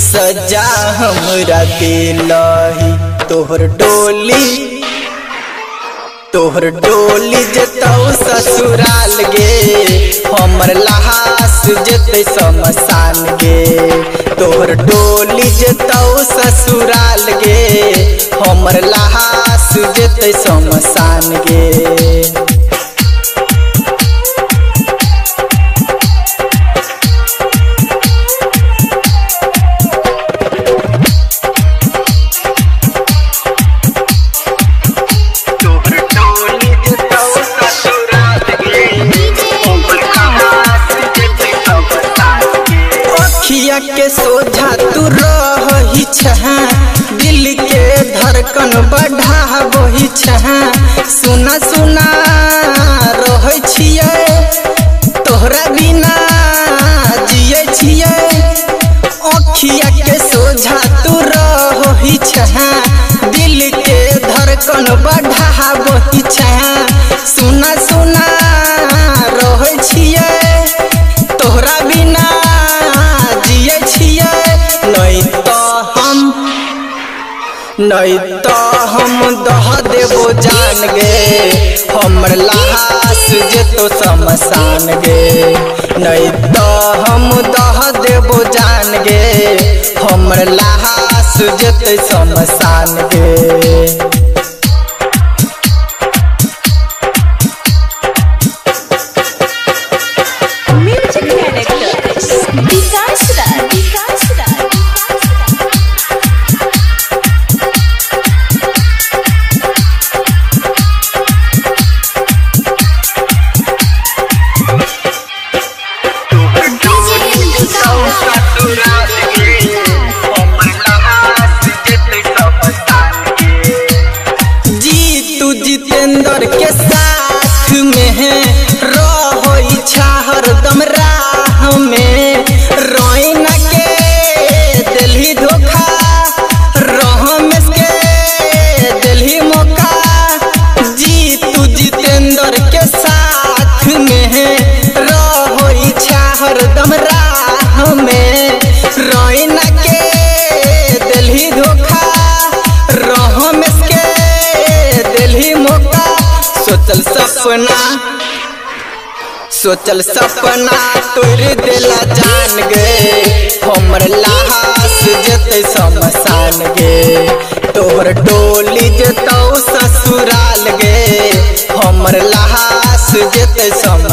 सजा हमरा दिलही तोहर डोली जतौ ससुराल गे हमर लाश जतै शमशान गे तोहर डोली जतौ ससुराल गे हमर लाश जतै शमशान गे के सोझा तू रही छहा दिल के धड़कन बढ़ाबही छहा सुना सुना रहे छियै तोहरा बिना जियै छियै अखिया के सोझा तू रही छहा दिल के धड़कन बढ़ाबही छहा सुना सुना रहे छियै तोहरा बिना नहीं तो हम दह देबो जान गे हमर लाश जेतो शमशान गे नहीं तो हम दह देबो जान गे हमर लाश जेतो शमशान गे जितेंद्र के साथ में रहो इच्छा हरदम राह में रोइना के दिल्ली धोखा रमेश के दिल्ली मौका जीतू जितेंद्र के साथ में रहो इच्छा हरदम राह में रोइना के दिल्ली धोखा रमेश के दिल्ली मौका सोचल सपना तोड़ देला जान गे हमर लाश जतै शमशान गे तोहर डोली जतौ ससुराल गे हमर लाश जतै शमशान